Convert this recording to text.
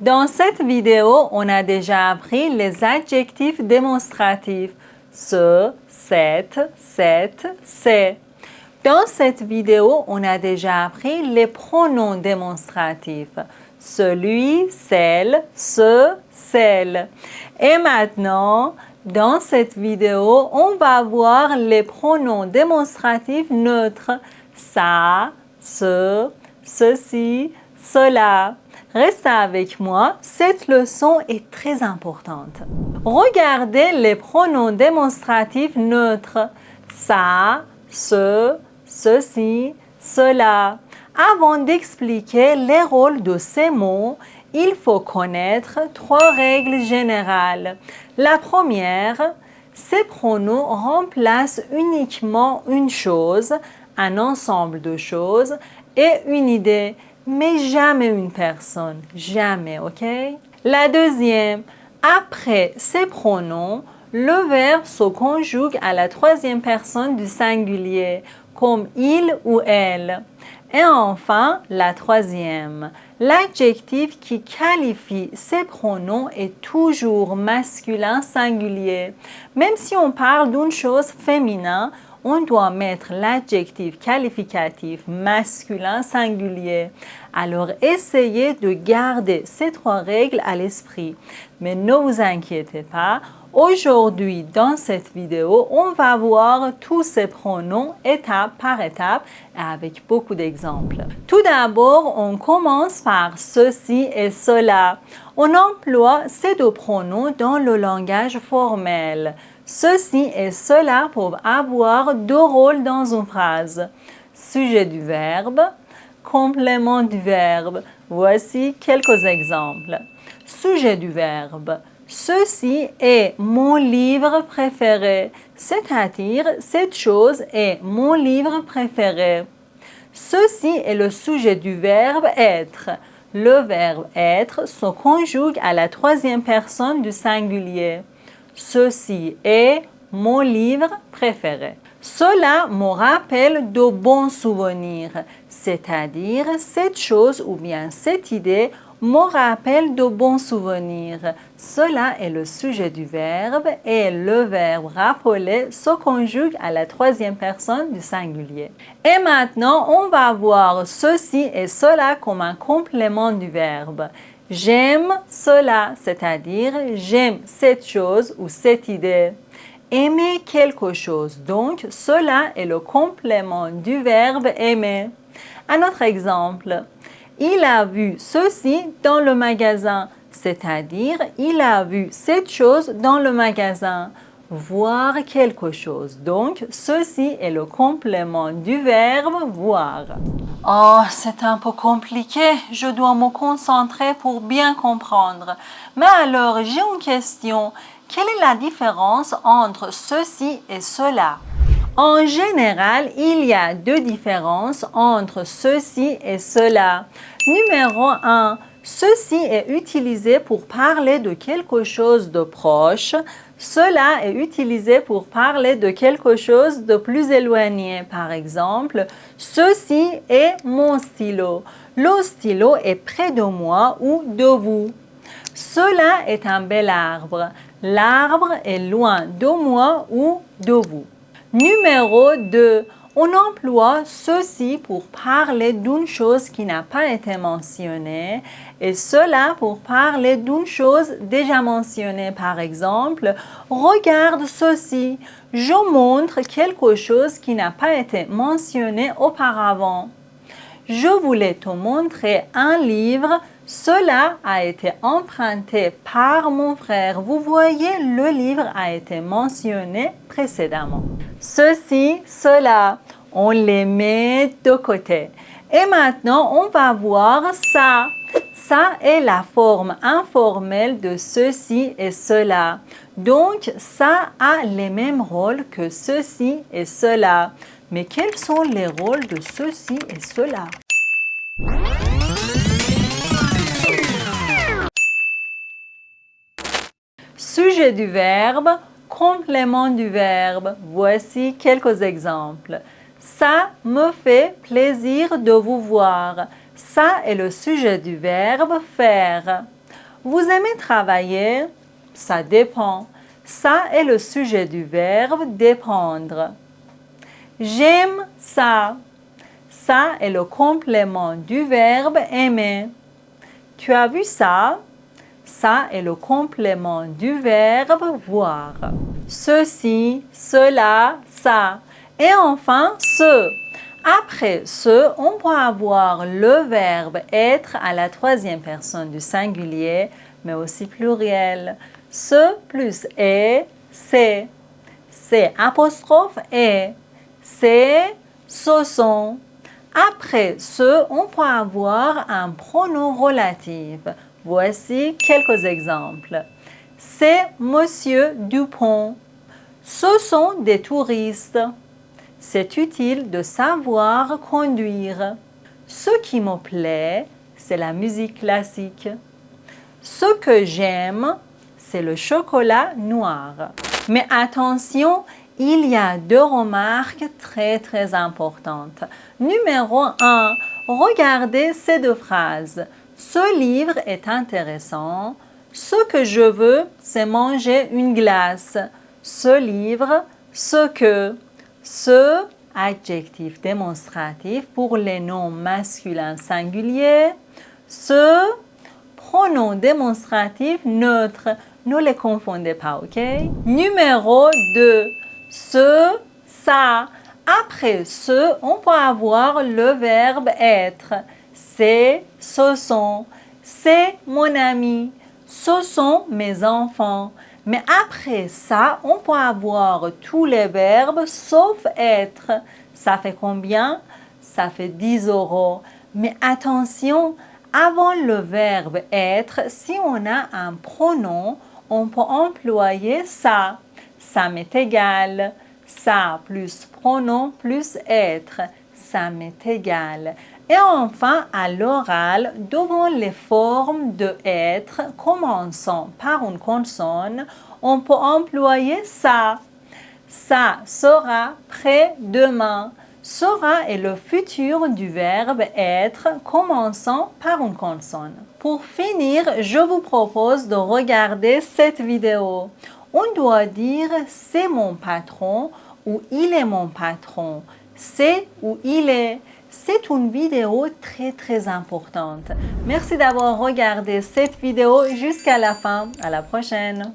Dans cette vidéo, on a déjà appris les adjectifs démonstratifs ce, cette, c'est. Dans cette vidéo, on a déjà appris les pronoms démonstratifs celui, celle, ce, celle. Et maintenant, dans cette vidéo, on va voir les pronoms démonstratifs neutres ça, ce, ceci, cela. Restez avec moi, cette leçon est très importante. Regardez les pronoms démonstratifs neutres ça, ce, ceci, cela. Avant d'expliquer les rôles de ces mots, il faut connaître trois règles générales. La première, ces pronoms remplacent uniquement une chose, un ensemble de choses et une idée, mais jamais une personne. Jamais, ok? La deuxième, après ces pronoms, le verbe se conjugue à la troisième personne du singulier, comme il ou elle. Et enfin, la troisième, l'adjectif qui qualifie ces pronoms est toujours masculin singulier. Même si on parle d'une chose féminin, on doit mettre l'adjectif qualificatif masculin singulier. Alors, essayez de garder ces trois règles à l'esprit. Mais ne vous inquiétez pas, aujourd'hui, dans cette vidéo, on va voir tous ces pronoms étape par étape et avec beaucoup d'exemples. Tout d'abord, on commence par ceci et cela. On emploie ces deux pronoms dans le langage formel. Ceci et cela peuvent avoir deux rôles dans une phrase. Sujet du verbe, complément du verbe. Voici quelques exemples. Sujet du verbe. Ceci est mon livre préféré, c'est-à-dire cette chose est mon livre préféré. Ceci est le sujet du verbe être. Le verbe être se conjugue à la troisième personne du singulier. Ceci est mon livre préféré. Cela me rappelle de bons souvenirs, c'est-à-dire cette chose ou bien cette idée me rappelle de bons souvenirs. Cela est le sujet du verbe et le verbe rappeler se conjugue à la troisième personne du singulier. Et maintenant, on va voir ceci et cela comme un complément du verbe. J'aime cela, c'est-à-dire j'aime cette chose ou cette idée. Aimer quelque chose, donc cela est le complément du verbe aimer. Un autre exemple, il a vu ceci dans le magasin, c'est-à-dire il a vu cette chose dans le magasin. Voir quelque chose, donc ceci est le complément du verbe voir. Oh, c'est un peu compliqué, je dois me concentrer pour bien comprendre. Mais alors, j'ai une question. Quelle est la différence entre ceci et cela? En général, il y a deux différences entre ceci et cela. Numéro 1, ceci est utilisé pour parler de quelque chose de proche. Cela est utilisé pour parler de quelque chose de plus éloigné. Par exemple, ceci est mon stylo. Le stylo est près de moi ou de vous. Cela est un bel arbre. L'arbre est loin de moi ou de vous. Numéro 2, on emploie ceci pour parler d'une chose qui n'a pas été mentionnée et cela pour parler d'une chose déjà mentionnée. Par exemple, regarde ceci, je montre quelque chose qui n'a pas été mentionné auparavant. Je voulais te montrer un livre, cela a été emprunté par mon frère. Vous voyez, le livre a été mentionné précédemment. Ceci, cela, on les met de côté. Et maintenant, on va voir ça. Ça est la forme informelle de ceci et cela. Donc, ça a les mêmes rôles que ceci et cela. Mais quels sont les rôles de ceci et cela? Sujet du verbe, complément du verbe. Voici quelques exemples. Ça me fait plaisir de vous voir. Ça est le sujet du verbe faire. Vous aimez travailler? Ça dépend. Ça est le sujet du verbe dépendre. J'aime ça. Ça est le complément du verbe aimer. Tu as vu ça? Ça est le complément du verbe voir. Ceci, cela, ça. Et enfin, ce. Après ce, on peut avoir le verbe être à la troisième personne du singulier, mais aussi pluriel. Ce plus est, c'est. C'est apostrophe est. C'est, ce sont. Après ce, on peut avoir un pronom relatif. Voici quelques exemples. C'est Monsieur Dupont. Ce sont des touristes. C'est utile de savoir conduire. Ce qui me plaît, c'est la musique classique. Ce que j'aime, c'est le chocolat noir. Mais attention, il y a deux remarques très importantes. Numéro 1, regardez ces deux phrases. Ce livre est intéressant. Ce que je veux, c'est manger une glace. Ce livre, ce que. Ce, adjectif démonstratif pour les noms masculins singuliers. Ce, pronom démonstratif neutre. Ne les confondez pas, ok? Numéro 2, ce, ça. Après ce, on peut avoir le verbe être. C'est, ce sont. C'est mon ami. Ce sont mes enfants. Mais après ça, on peut avoir tous les verbes sauf être. Ça fait combien? Ça fait 10 €. Mais attention, avant le verbe être, si on a un pronom, on peut employer ça. Ça m'est égal. Ça plus pronom plus être. Ça m'est égal. Et enfin, à l'oral, devant les formes de être commençant par une consonne, on peut employer ça. Ça sera prêt demain. Sera est le futur du verbe être commençant par une consonne. Pour finir, je vous propose de regarder cette vidéo. On doit dire c'est mon patron ou il est mon patron. C'est ou il est. C'est une vidéo très importante. Merci d'avoir regardé cette vidéo jusqu'à la fin. À la prochaine.